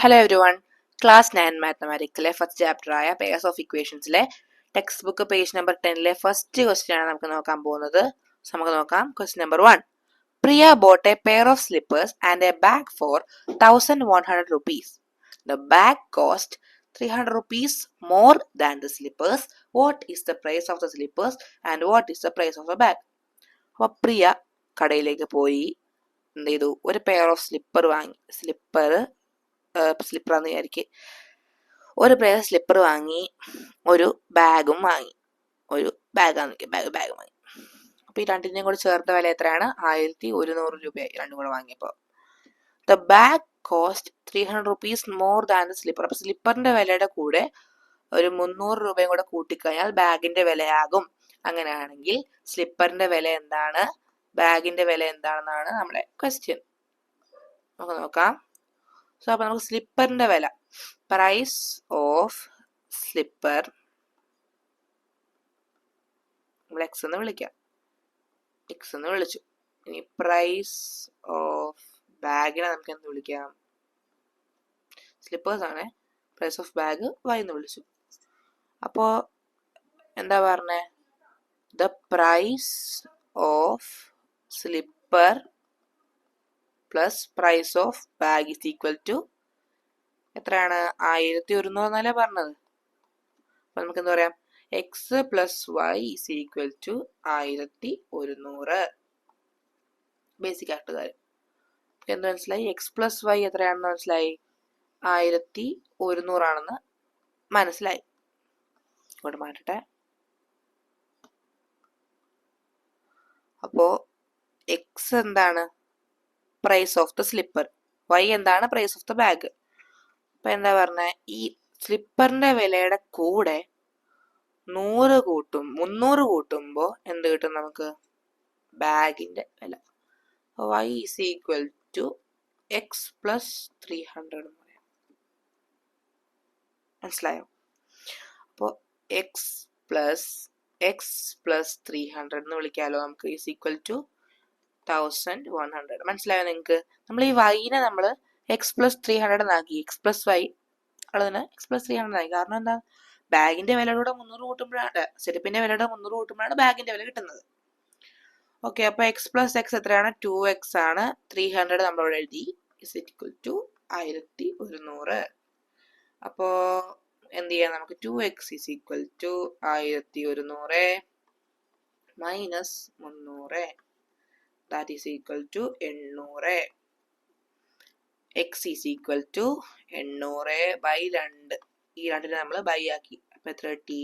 Hello everyone. Class 9 മാത്തമാറ്റിക്സിലെ first chapter ആയ pairs of ഇക്വേഷൻസിലെ ടെക്സ്റ്റ് ബുക്ക് പേജ് നമ്പർ 10ലെ ഫസ്റ്റ് ക്വസ്റ്റ്യൻ ആണ് നമുക്ക് നോക്കാൻ പോകുന്നത്. നമുക്ക് നോക്കാം. Question number 1. Priya bought a pair of slippers and a bag for 1100 rupees. The bag cost 300 rupees more than the slippers. What is the price of the slippers and what is the price of the bag? അപ്പോൾ പ്രിയ കടയിലേക്ക് പോയി എന്ത് ചെയ്തു, ഒരു pair of slipper വാങ്ങി. സ്ലിപ്പറാന്ന് വിചാരിക്കും. ഒരു pair slipper വാങ്ങി, ഒരു ബാഗും വാങ്ങി. ഒരു ബാഗ് വാങ്ങി. അപ്പോൾ ഈ രണ്ടിനെയും കൂടെ ചേർത്ത വില എത്രയാണ്? 1100 രൂപയായി രണ്ടും കൂടെ വാങ്ങിയപ്പോൾ. The bag cost 300 rupees more than the slipper. അപ്പോൾ സ്ലിപ്പറിന്റെ വിലയുടെ കൂടെ ഒരു 300 രൂപയും കൂടെ കൂട്ടിക്കഴിഞ്ഞാൽ ബാഗിന്റെ വിലയാകും. അങ്ങനെയാണെങ്കിൽ സ്ലിപ്പറിന്റെ വില എന്താണ്, ബാഗിന്റെ വില എന്താണെന്നാണ് നമ്മുടെ ക്വസ്റ്റ്യൻ. നമുക്ക് നോക്കാം. സോ അപ്പോൾ നമുക്ക് സ്ലിപ്പറിന്റെ വില, പ്രൈസ് ഓഫ് സ്ലിപ്പർ നമ്മൾ എക്സ് എന്ന് വിളിക്കാം. എക്സ് എന്ന് വിളിച്ചു. ഇനി പ്രൈസ് ഓഫ് ബാഗിനെ നമുക്ക് എന്ത് വിളിക്കാം? സ്ലിപ്പേഴ്സ് ആണ്. പ്രൈസ് ഓഫ് ബാഗ് വൈ എന്ന് വിളിച്ചു. അപ്പോ എന്താ പറഞ്ഞേ? The price of slipper plus price of bag is equal to എത്രയാണ്? 1100 എന്നല്ലേ പറഞ്ഞത്. അപ്പൊ നമുക്ക് എന്താ പറയാം? X plus y is equal to 1100. Basic ആയിട്ട് കാര്യം എന്ത് മനസ്സിലായി? എക്സ് പ്ലസ് വൈ എത്രയാണെന്ന് മനസ്സിലായി? 1100 ആണെന്ന് മനസ്സിലായി. ഇങ്ങോട്ട് മാറ്റട്ടെ. അപ്പോ എക്സ് എന്താണ്? Price of the slipper. Y എന്താണ്? Price of the bag. അപ്പൊ എന്താ പറഞ്ഞ, ഈ സ്ലിപ്പറിന്റെ വിലയുടെ കൂടെ 300 കൂട്ടുമ്പോ എന്ത് കിട്ടും നമുക്ക്? ബാഗിന്റെ വില. Y is equal to x plus 300 എന്ന് പറയാം. മനസ്സിലായോ? അപ്പോ എക്സ് പ്ലസ് 300 എന്ന് വിളിക്കാലോ നമുക്ക്. Is equal to 1100. മനസ്സിലായോ നിങ്ങൾക്ക്? നമ്മൾ ഈ വൈനെ നമ്മൾ എക്സ് പ്ലസ് 300 ആക്കി. എക്സ് പ്ലസ് വൈ അതിന് എക്സ് പ്ലസ് 300 ആക്കി. കാരണം എന്താ? ബാഗിന്റെ വിലയുടെ 300 കൂട്ടുമ്പോഴാണ്, സെരുപ്പിന്റെ വിലയുടെ 300 കൂട്ടുമ്പോഴാണ് ബാഗിന്റെ വില കിട്ടുന്നത്. ഓക്കെ, അപ്പൊ എക്സ് പ്ലസ് എക്സ് എത്രയാണ്? 2x ആണ്. 300 നമ്മളോട് എഴുതി. Is equal to 1100. അപ്പോ എന്ത് ചെയ്യാം നമുക്ക്? 2x is equal to 1100 minus 300. That is equal to 800. X is equal to 800 by 2. ഈ രണ്ടിനെ നമ്മൾ ബൈ ആക്കി. അപ്പൊ എത്ര കിട്ടി?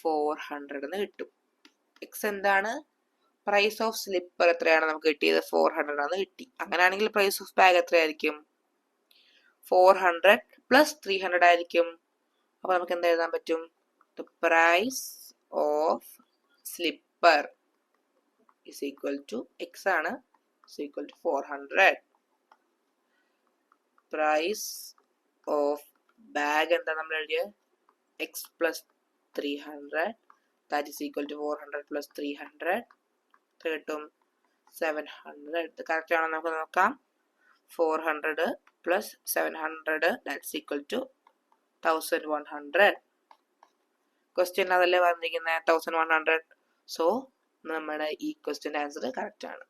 400 എന്ന് കിട്ടും. എക്സ് എന്താണ്? പ്രൈസ് ഓഫ് സ്ലിപ്പർ എത്രയാണ് നമുക്ക് കിട്ടിയത്? 400 ആണ് കിട്ടി. അങ്ങനെയാണെങ്കിൽ പ്രൈസ് ഓഫ് ബാഗ് എത്രയായിരിക്കും? 400 പ്ലസ് 300 ആയിരിക്കും. അപ്പൊ നമുക്ക് എന്താ എഴുതാൻ പറ്റും? The price of slipper is equal to x ആണ്, is equal to 400. Price of bag എന്താ നമ്മൾ എഴുതിയത്? x plus 300 that is equal to 400 plus 300 കിട്ടും 700. ഇത് കറക്റ്റ് ആണോ നമുക്ക് നോക്കാം. 400 plus 700 that is equal to 1100. Question അതല്ലേ പറഞ്ഞിരിക്കുന്നത് 1100. സോ നമ്മുടെ ഈ ക്വസ്റ്റ്യൻ ആൻസർ കറക്റ്റ് ആണ്.